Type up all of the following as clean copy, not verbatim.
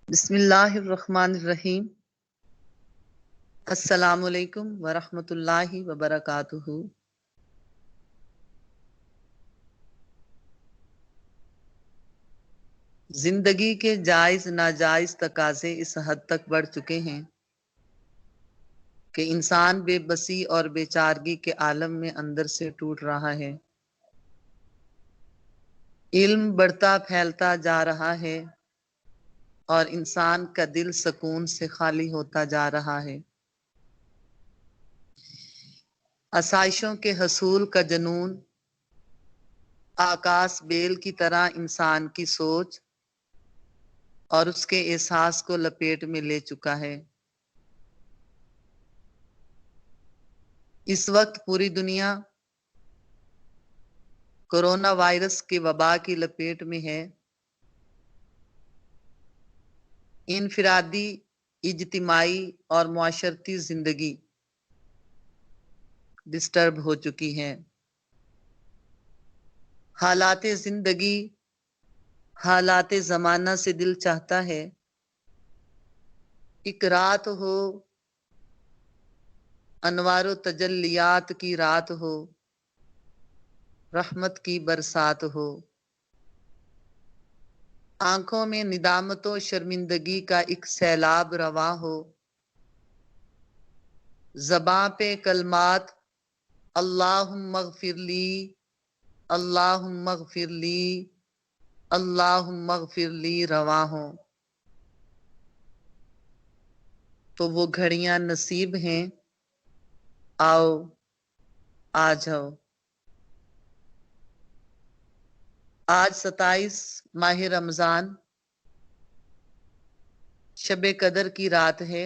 بسم اللہ الرحمن الرحیم۔ السلام علیکم ورحمۃ اللہ وبرکاتہ۔ زندگی کے جائز ناجائز تقاضے اس حد تک بڑھ چکے ہیں کہ انسان بے بسی اور بے چارگی کے عالم میں اندر سے ٹوٹ رہا ہے۔ علم بڑھتا پھیلتا جا رہا ہے اور انسان کا دل سکون سے خالی ہوتا جا رہا ہے۔ آسائشوں کے حصول کا جنون آکاش بیل کی طرح انسان کی سوچ اور اس کے احساس کو لپیٹ میں لے چکا ہے۔ اس وقت پوری دنیا کورونا وائرس کی وبا کی لپیٹ میں ہے۔ انفرادی، اجتماعی اور معاشرتی زندگی ڈسٹرب ہو چکی ہے۔ حالات زندگی، حالات زمانہ سے دل چاہتا ہے ایک رات ہو، انوار و تجلیات کی رات ہو، رحمت کی برسات ہو، آنکھوں میں ندامت و شرمندگی کا ایک سیلاب رواں ہو، زباں پہ کلمات اللہم اغفر لی، اللہم اغفر لی، اللہم اغفر لی رواں ہو، تو وہ گھڑیاں نصیب ہیں۔ آؤ آ جاؤ۔ آج 27 ماہ رمضان شب قدر کی رات ہے۔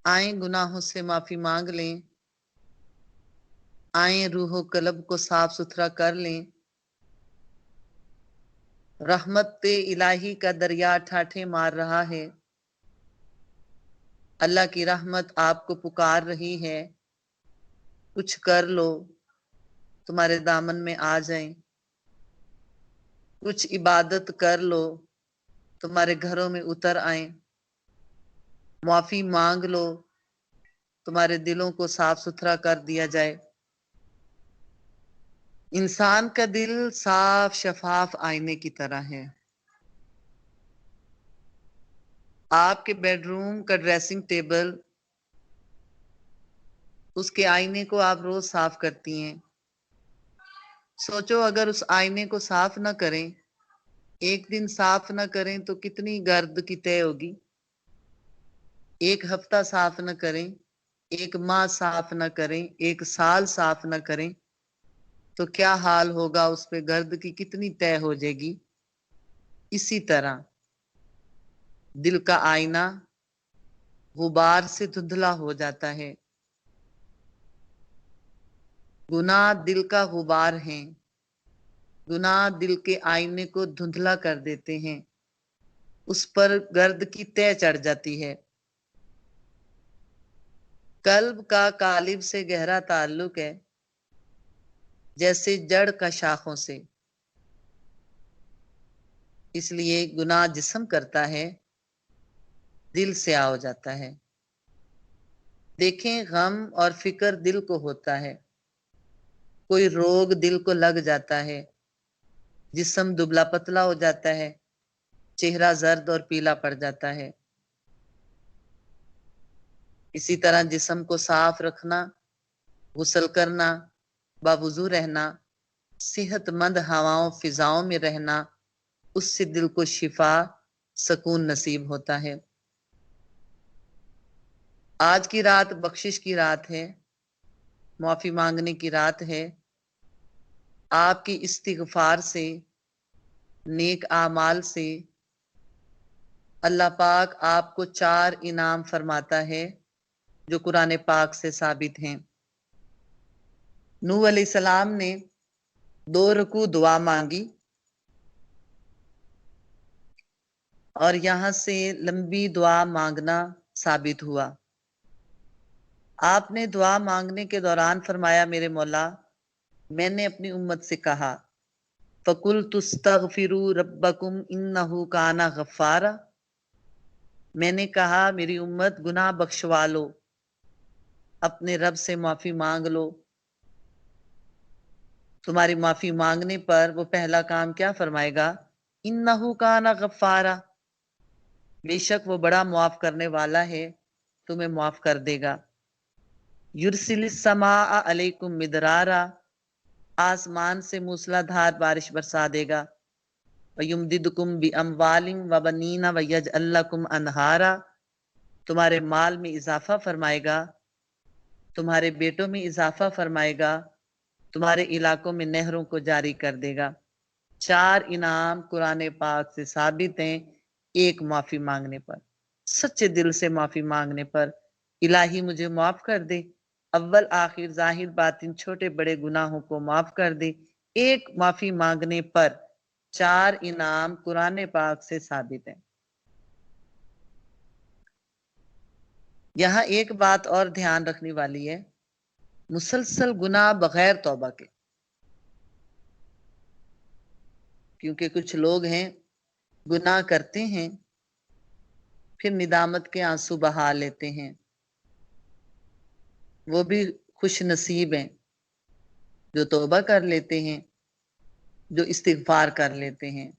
آئیں گناہوں سے معافی مانگ لیں، آئیں روح و قلب کو صاف ستھرا کر لیں۔ رحمت الہی کا دریا ٹھاٹھے مار رہا ہے۔ اللہ کی رحمت آپ کو پکار رہی ہے، کچھ کر لو، تمہارے دامن میں آ جائیں۔ کچھ عبادت کر لو، تمہارے گھروں میں اتر آئیں۔ معافی مانگ لو، تمہارے دلوں کو صاف ستھرا کر دیا جائے۔ انسان کا دل صاف شفاف آئینے کی طرح ہے۔ آپ کے بیڈ روم کا ڈریسنگ ٹیبل، اس کے آئینے کو آپ روز صاف کرتی ہیں۔ سوچو اگر اس آئینے کو صاف نہ کریں، ایک دن صاف نہ کریں تو کتنی گرد کی طے ہوگی۔ ایک ہفتہ صاف نہ کریں، ایک ماہ صاف نہ کریں، ایک سال صاف نہ کریں تو کیا حال ہوگا، اس پہ گرد کی کتنی طے ہو جائے گی۔ اسی طرح دل کا آئینہ غبار سے دھندلا ہو جاتا ہے۔ گناہ دل کا غبار ہیں، گناہ دل کے آئینے کو دھندلا کر دیتے ہیں، اس پر گرد کی طے چڑھ جاتی ہے۔ قلب کا قالب سے گہرا تعلق ہے، جیسے جڑ کا شاخوں سے۔ اس لیے گناہ جسم کرتا ہے، دل سے آ جاتا ہے۔ دیکھیں غم اور فکر دل کو ہوتا ہے، کوئی روگ دل کو لگ جاتا ہے، جسم دبلا پتلا ہو جاتا ہے، چہرہ زرد اور پیلا پڑ جاتا ہے۔ اسی طرح جسم کو صاف رکھنا، غسل کرنا، باوضو رہنا، صحت مند ہواؤں فضاؤں میں رہنا، اس سے دل کو شفا، سکون نصیب ہوتا ہے۔ آج کی رات بخشش کی رات ہے، معافی مانگنے کی رات ہے۔ آپ کی استغفار سے، نیک اعمال سے اللہ پاک آپ کو 4 انعام فرماتا ہے جو قرآن پاک سے ثابت ہیں۔ نوح علیہ السلام نے 2 رکوع دعا مانگی اور یہاں سے لمبی دعا مانگنا ثابت ہوا۔ آپ نے دعا مانگنے کے دوران فرمایا، میرے مولا، میں نے اپنی امت سے کہا فَقُلْتُ اسْتَغْفِرُوا رَبَّكُمْ إِنَّهُ كَانَ غَفَّارًا، میں نے کہا میری امت گناہ بخشوا لو، اپنے رب سے معافی مانگ لو۔ تمہاری معافی مانگنے پر وہ پہلا کام کیا فرمائے گا؟ اِنَّهُ كَانَ غَفَّارًا، بے شک وہ بڑا معاف کرنے والا ہے، تمہیں معاف کر دے گا۔ یرسل السماء علیکم مدرارا، آسمان سے موسلا دھار بارش برسا دے گا۔ وَيُمْدِدْكُمْ بِأَمْوَالٍ وَبَنِينَ وَيَجْعَلْ لَكُمْ أَنْهَارًا، تمہارے مال میں اضافہ فرمائے گا، تمہارے بیٹوں میں اضافہ فرمائے گا، تمہارے علاقوں میں نہروں کو جاری کر دے گا۔ 4 انعام قرآن پاک سے ثابت ہیں، ایک معافی مانگنے پر، سچے دل سے معافی مانگنے پر۔ الہی مجھے معاف کر دے، اول آخر ظاہر باطن چھوٹے بڑے گناہوں کو معاف کر دے، ایک معافی مانگنے پر 4 انعام قرآن پاک سے ثابت ہیں۔ یہاں ایک بات اور دھیان رکھنے والی ہے، مسلسل گناہ بغیر توبہ کے، کیونکہ کچھ لوگ ہیں گناہ کرتے ہیں پھر ندامت کے آنسو بہا لیتے ہیں، وہ بھی خوش نصیب ہیں جو توبہ کر لیتے ہیں، جو استغفار کر لیتے ہیں،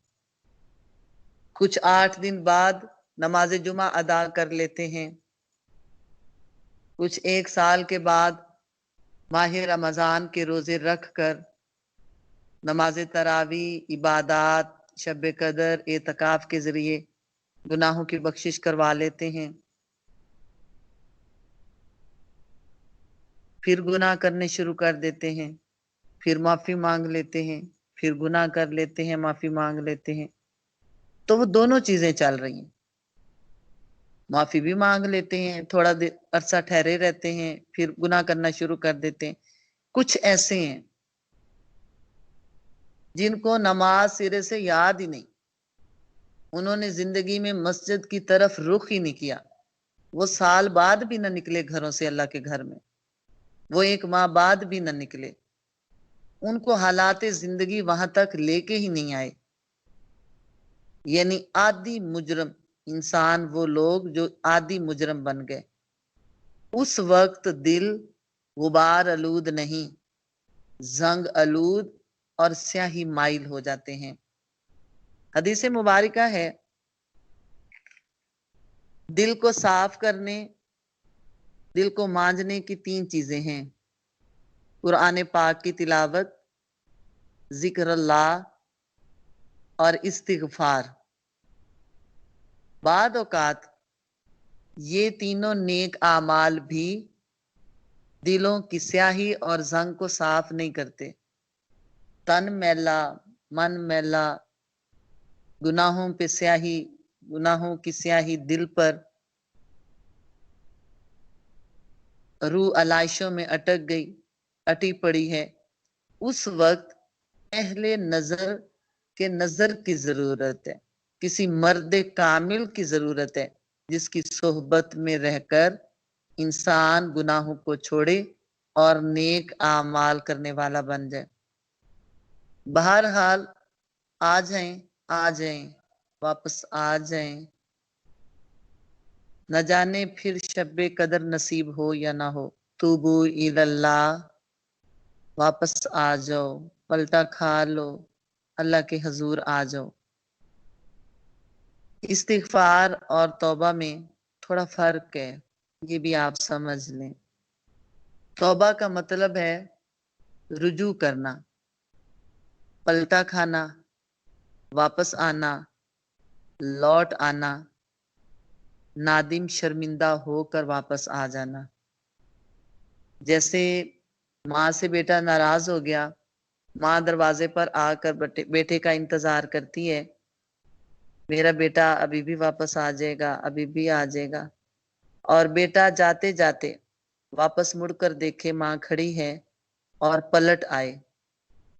کچھ 8 دن بعد نماز جمعہ ادا کر لیتے ہیں، کچھ 1 سال کے بعد ماہ رمضان کے روزے رکھ کر نماز تراویح، عبادات، شب قدر، اعتکاف کے ذریعے گناہوں کی بخشش کروا لیتے ہیں، پھر گناہ کرنے شروع کر دیتے ہیں، پھر معافی مانگ لیتے ہیں، پھر گناہ کر لیتے ہیں، معافی مانگ لیتے ہیں۔ تو وہ دونوں چیزیں چل رہی ہیں، معافی بھی مانگ لیتے ہیں، تھوڑا عرصہ ٹھہرے رہتے ہیں، پھر گناہ کرنا شروع کر دیتے ہیں۔ کچھ ایسے ہیں جن کو نماز سرے سے یاد ہی نہیں، انہوں نے زندگی میں مسجد کی طرف رخ ہی نہیں کیا، وہ سال بعد بھی نہ نکلے گھروں سے اللہ کے گھر میں، وہ 1 ماہ بعد بھی نہ نکلے، ان کو حالات زندگی وہاں تک لے کے ہی نہیں آئے۔ یعنی عادی مجرم انسان، وہ لوگ جو عادی مجرم بن گئے، اس وقت دل غبار آلود نہیں، زنگ آلود اور سیاہی مائل ہو جاتے ہیں۔ حدیث مبارکہ ہے، دل کو صاف کرنے، دل کو مانجنے کی 3 چیزیں ہیں، قرآن پاک کی تلاوت، ذکر اللہ اور استغفار۔ بعد اوقات یہ تینوں نیک اعمال بھی دلوں کی سیاہی اور زنگ کو صاف نہیں کرتے۔ تن میلا، من میلا، گناہوں پہ سیاہی، گناہوں کی سیاہی دل پر، روح علائشوں میں اٹک گئی، اٹی پڑی ہے، اس وقت اہل نظر کے نظر کی ضرورت ہے، کسی مرد کامل کی ضرورت ہے جس کی صحبت میں رہ کر انسان گناہوں کو چھوڑے اور نیک اعمال کرنے والا بن جائے۔ بہرحال آ جائیں، آ جائیں، واپس آ جائیں، نہ جانے پھر شب قدر نصیب ہو یا نہ ہو۔ توبو اللہ، واپس آ جاؤ، پلٹا کھا لو، اللہ کے حضور آ جاؤ۔ استغفار اور توبہ میں تھوڑا فرق ہے، یہ بھی آپ سمجھ لیں۔ توبہ کا مطلب ہے رجوع کرنا، پلٹا کھانا، واپس آنا، لوٹ آنا، نادم شرمندہ ہو کر واپس آ جانا۔ جیسے ماں سے بیٹا ناراض ہو گیا، ماں دروازے پر آ کر بیٹے کا انتظار کرتی ہے، میرا بیٹا ابھی بھی واپس آ جائے گا، ابھی بھی آ جائے گا، اور بیٹا جاتے جاتے واپس مڑ کر دیکھے ماں کھڑی ہے اور پلٹ آئے،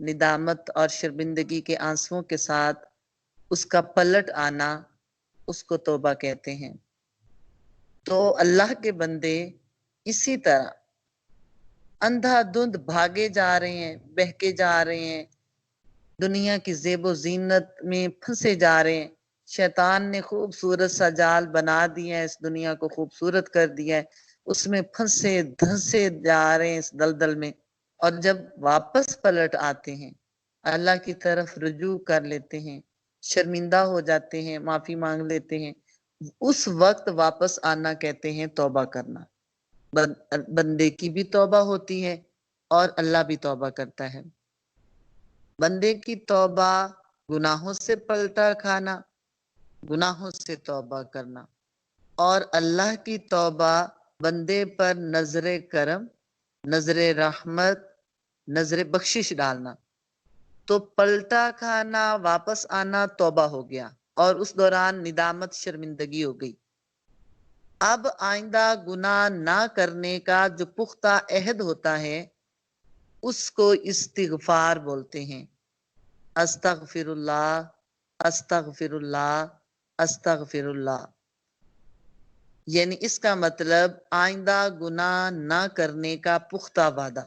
ندامت اور شرمندگی کے آنسوؤں کے ساتھ اس کا پلٹ آنا، اس کو توبہ کہتے ہیں۔ تو اللہ کے بندے اسی طرح اندھا دھند بھاگے جا رہے ہیں، بہکے جا رہے ہیں، دنیا کی زیب و زینت میں پھنسے جا رہے ہیں، شیطان نے خوبصورت سا جال بنا دیا ہے، اس دنیا کو خوبصورت کر دیا ہے، اس میں پھنسے دھنسے جا رہے ہیں اس دلدل میں، اور جب واپس پلٹ آتے ہیں، اللہ کی طرف رجوع کر لیتے ہیں، شرمندہ ہو جاتے ہیں، معافی مانگ لیتے ہیں، اس وقت واپس آنا کہتے ہیں توبہ کرنا۔ بندے کی بھی توبہ ہوتی ہے اور اللہ بھی توبہ کرتا ہے۔ بندے کی توبہ گناہوں سے پلٹا کھانا، گناہوں سے توبہ کرنا، اور اللہ کی توبہ بندے پر نظر کرم، نظر رحمت، نظر بخشش ڈالنا۔ تو پلٹا کھانا، واپس آنا توبہ ہو گیا، اور اس دوران ندامت، شرمندگی ہو گئی۔ اب آئندہ گناہ نہ کرنے کا جو پختہ عہد ہوتا ہے اس کو استغفار بولتے ہیں۔ استغفر اللہ، استغفر اللہ، استغفر اللہ، یعنی اس کا مطلب آئندہ گناہ نہ کرنے کا پختہ وعدہ۔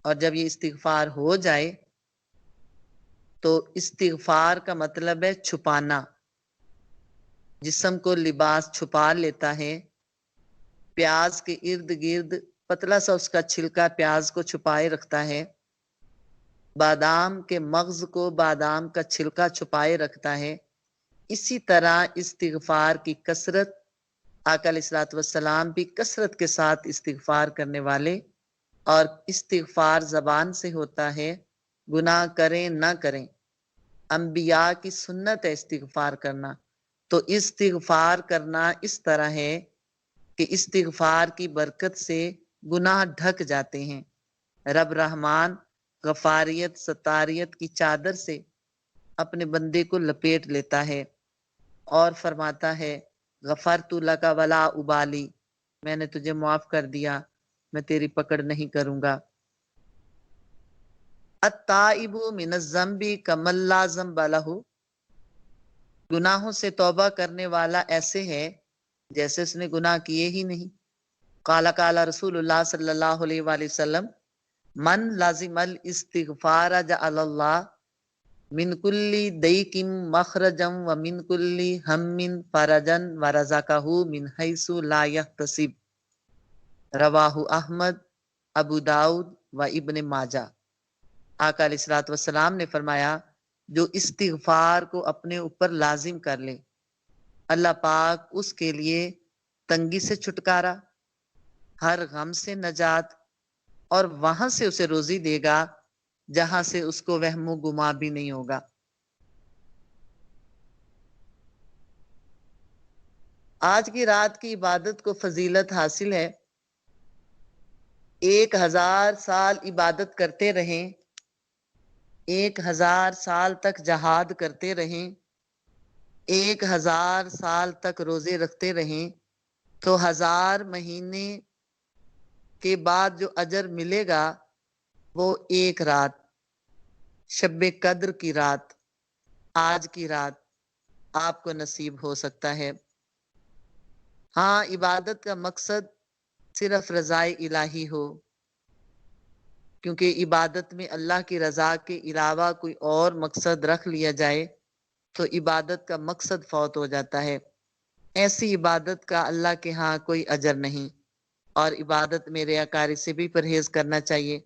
اور جب یہ استغفار ہو جائے تو استغفار کا مطلب ہے چھپانا۔ جسم کو لباس چھپا لیتا ہے، پیاز کے ارد گرد پتلا سا اس کا چھلکا پیاز کو چھپائے رکھتا ہے، بادام کے مغز کو بادام کا چھلکا چھپائے رکھتا ہے، اسی طرح استغفار کی کثرت، آقا علیہ الصلوۃ والسلام بھی کثرت کے ساتھ استغفار کرنے والے، اور استغفار زبان سے ہوتا ہے، گناہ کریں نہ کریں، انبیاء کی سنت ہے استغفار کرنا۔ تو استغفار کرنا اس طرح ہے کہ استغفار کی برکت سے گناہ ڈھک جاتے ہیں، رب رحمان غفاریت ستاریت کی چادر سے اپنے بندے کو لپیٹ لیتا ہے اور فرماتا ہے غفرت لک ولا ابالی، میں نے تجھے معاف کر دیا، میں تیری پکڑ نہیں کروں گا۔ التائب من الذنب کمن لا ذنب لہ، گناہوں سے توبہ کرنے والا ایسے ہے جیسے اس نے گناہ کیے ہی نہیں۔ قال قال رسول اللہ صلی اللہ علیہ وآلہ وسلم من لازم الاستغفار جعل اللہ من کل ضیق مخرجا ومن کل ہم فرجا ورزقہ من حیث لا یحتسب، رواہ احمد، ابو داؤد و ابن ماجہ۔ آقا علیہ الصلوۃ والسلام نے فرمایا جو استغفار کو اپنے اوپر لازم کر لے، اللہ پاک اس کے لیے تنگی سے چھٹکارا، ہر غم سے نجات، اور وہاں سے اسے روزی دے گا جہاں سے اس کو وہم و گما بھی نہیں ہوگا۔ آج کی رات کی عبادت کو فضیلت حاصل ہے، 1000 سال عبادت کرتے رہیں، 1000 سال تک جہاد کرتے رہیں، 1000 سال تک روزے رکھتے رہیں، تو 1000 مہینے کے بعد جو اجر ملے گا وہ ایک رات، شب قدر کی رات، آج کی رات آپ کو نصیب ہو سکتا ہے۔ ہاں، عبادت کا مقصد صرف رضائے الہی ہو، کیونکہ عبادت میں اللہ کی رضا کے علاوہ کوئی اور مقصد رکھ لیا جائے تو عبادت کا مقصد فوت ہو جاتا ہے۔ ایسی عبادت کا اللہ کے ہاں کوئی اجر نہیں، اور عبادت میں ریاکاری سے بھی پرہیز کرنا چاہیے۔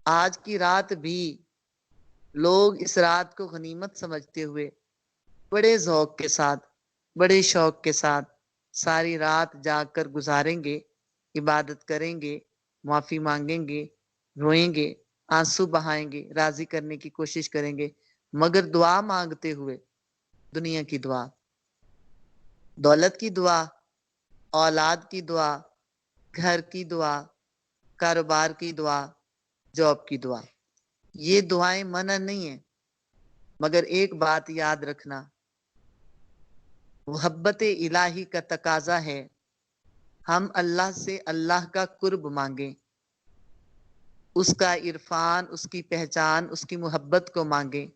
آج کی رات بھی لوگ اس رات کو غنیمت سمجھتے ہوئے بڑے ذوق کے ساتھ، بڑے شوق کے ساتھ ساری رات جاگ کر گزاریں گے، عبادت کریں گے، معافی مانگیں گے، روئیں گے، آنسو بہائیں گے، راضی کرنے کی کوشش کریں گے، مگر دعا مانگتے ہوئے، دنیا کی دعا، دولت کی دعا، اولاد کی دعا، گھر کی دعا، کاروبار کی دعا، جاب کی دعا۔ یہ دعائیں منع نہیں ہیں، مگر ایک بات یاد رکھنا، محبت الہی کا تقاضا ہے ہم اللہ سے اللہ کا قرب مانگیں، اس کا عرفان، اس کی پہچان، اس کی محبت کو مانگیں،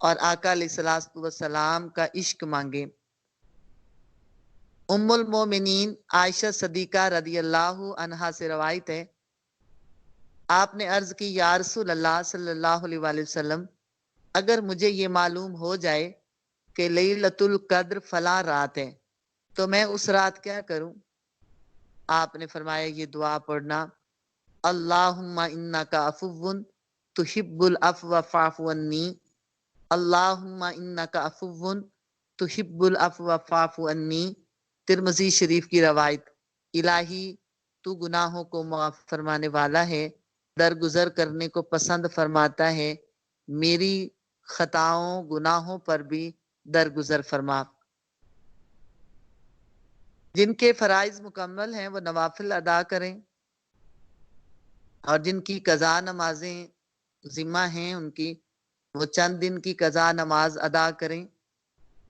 اور آقا علیہ الصلوۃ والسلام کا عشق مانگیں۔ ام المومنین عائشہ صدیقہ رضی اللہ عنہا سے روایت ہے آپ نے عرض کی یا رسول اللہ صلی اللہ علیہ وآلہ وسلم، اگر مجھے یہ معلوم ہو جائے کہ لیلۃ القدر فلاں رات ہے تو میں اس رات کیا کروں؟ آپ نے فرمایا یہ دعا پڑھنا، اللہم انکا عفو تحب العفو فاعف عنی، اللہم انکا عفو تحب العفو فاعف عنی۔ ترمذی شریف کی روایت۔ الہی تو گناہوں کو معاف فرمانے والا ہے، درگزر کرنے کو پسند فرماتا ہے، میری خطاؤں گناہوں پر بھی درگزر فرما۔ جن کے فرائض مکمل ہیں وہ نوافل ادا کریں، اور جن کی قضا نمازیں ذمہ ہیں ان کی، وہ چند دن کی قضا نماز ادا کریں،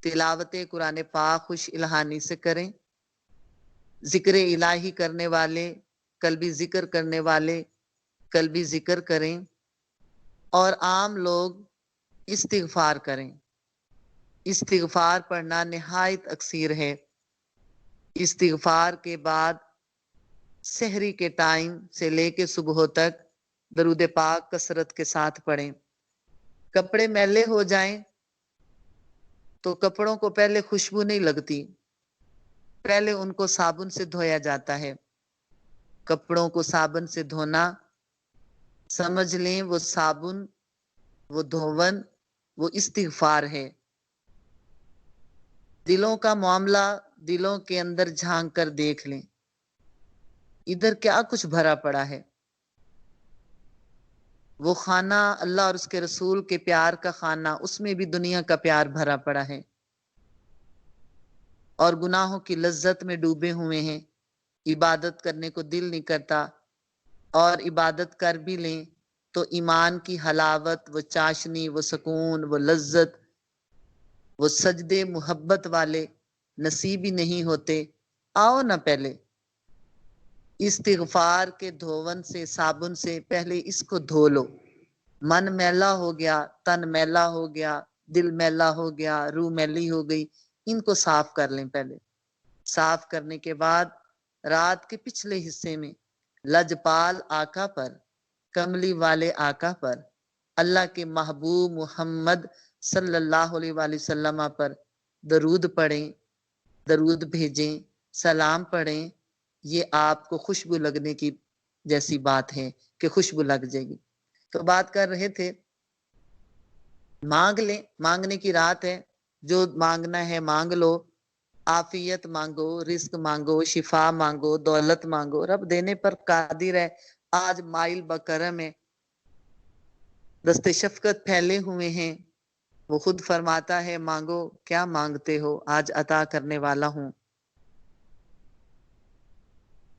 تلاوت قرآن پاک خوش الہانی سے کریں، ذکر الہی کرنے والے، قلبی ذکر کرنے والے قلبی ذکر کریں، اور عام لوگ استغفار کریں۔ استغفار پڑھنا نہایت اکثیر ہے۔ استغفار کے بعد سحری کے ٹائم سے لے کے صبح تک درود پاک کثرت کے ساتھ پڑھیں۔ کپڑے میلے ہو جائیں تو کپڑوں کو پہلے خوشبو نہیں لگتی، پہلے ان کو صابن سے دھویا جاتا ہے۔ کپڑوں کو صابن سے دھونا، سمجھ لیں وہ صابن، وہ دھون، وہ استغفار ہے۔ دلوں کا معاملہ دلوں کے اندر جھانک کر دیکھ لیں، ادھر کیا کچھ بھرا پڑا ہے۔ وہ خانہ اللہ اور اس کے رسول کے پیار کا خانہ، اس میں بھی دنیا کا پیار بھرا پڑا ہے، اور گناہوں کی لذت میں ڈوبے ہوئے ہیں، عبادت کرنے کو دل نہیں کرتا، اور عبادت کر بھی لیں تو ایمان کی حلاوت، وہ چاشنی، وہ سکون، وہ لذت، وہ سجدے محبت والے نصیب ہی نہیں ہوتے۔ آؤ نہ پہلے استغفار کے دھون سے، صابن سے پہلے اس کو دھو لو۔ من میلا ہو گیا، تن میلا ہو گیا، دل میلا ہو گیا، روح میلی ہو گئی، ان کو صاف کر لیں پہلے۔ صاف کرنے کے بعد رات کے پچھلے حصے میں لجپال آقا پر، کملی والے آقا پر، اللہ کے محبوب محمد صلی اللہ علیہ وآلہ وسلم پر درود پڑھیں، درود بھیجیں، سلام پڑھیں۔ یہ آپ کو خوشبو لگنے کی جیسی بات ہے کہ خوشبو لگ جائے گی۔ تو بات کر رہے تھے، مانگ لیں، مانگنے کی رات ہے، جو مانگنا ہے مانگ لو۔ عافیت مانگو، رزق مانگو، شفا مانگو، دولت مانگو، رب دینے پر قادر ہے۔ آج مائل بکرم ہے، دست شفقت پھیلے ہوئے ہیں، وہ خود فرماتا ہے مانگو کیا مانگتے ہو، آج عطا کرنے والا ہوں۔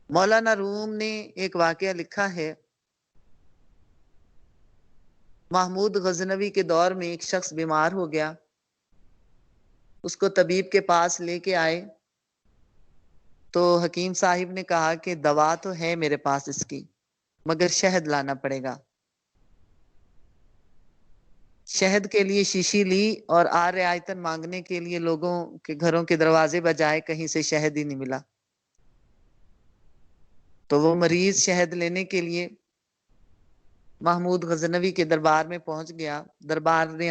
مولانا روم نے ایک واقعہ لکھا ہے، محمود غزنوی کے دور میں ایک شخص بیمار ہو گیا، اس کو طبیب کے پاس لے کے آئے تو حکیم صاحب نے کہا کہ دوا تو ہے میرے پاس اس کی، مگر شہد لانا پڑے گا۔ شہد کے لیے شیشی لی اور آر آیتن مانگنے کے لیے لوگوں کے گھروں کے دروازے بجائے، کہیں سے شہد ہی نہیں ملا۔ تو وہ مریض شہد لینے کے لیے محمود غزنوی کے دربار میں پہنچ گیا۔ دربان نے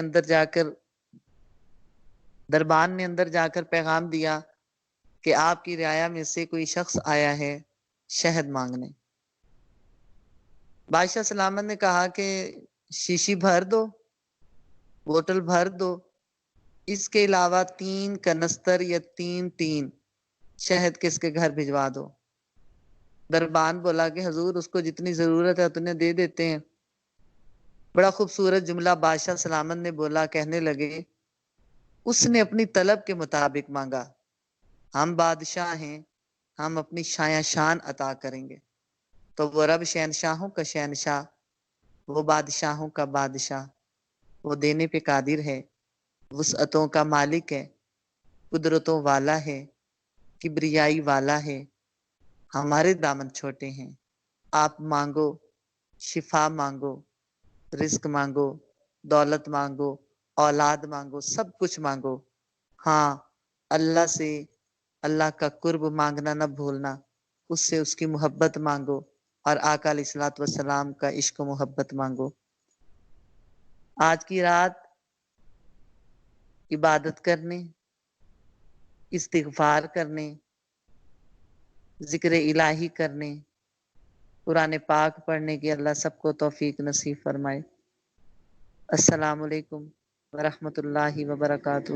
اندر جا کر پیغام دیا کہ آپ کی رعایا میں سے کوئی شخص آیا ہے شہد مانگنے۔ بادشاہ سلامت نے کہا کہ شیشی بھر دو، بوتل بھر دو، اس کے علاوہ 3 کنستر یا 3 شہد کس کے گھر بھجوا دو۔ دربان بولا کہ حضور اس کو جتنی ضرورت ہے اتنے دے دیتے ہیں۔ بڑا خوبصورت جملہ بادشاہ سلامت نے بولا، کہنے لگے اس نے اپنی طلب کے مطابق مانگا، ہم بادشاہ ہیں، ہم اپنی شان عطا کریں گے۔ تو وہ رب شہنشاہوں کا شہنشاہ، وہ بادشاہوں کا بادشاہ، وہ دینے پہ قادر ہے، وسعتوں کا مالک ہے، قدرتوں والا ہے، کبریائی والا ہے۔ ہمارے دامن چھوٹے ہیں، آپ مانگو، شفا مانگو، رزق مانگو، دولت مانگو، اولاد مانگو، سب کچھ مانگو۔ ہاں، اللہ سے اللہ کا قرب مانگنا نہ بھولنا، اس سے اس کی محبت مانگو، اور آقا علیہ الصلوۃ والسلام کا عشق و محبت مانگو۔ آج کی رات عبادت کرنے، استغفار کرنے، ذکر الہی کرنے، قرآن پاک پڑھنے کی اللہ سب کو توفیق نصیب فرمائے۔ السلام علیکم ورحمۃ اللہ وبرکاتہ۔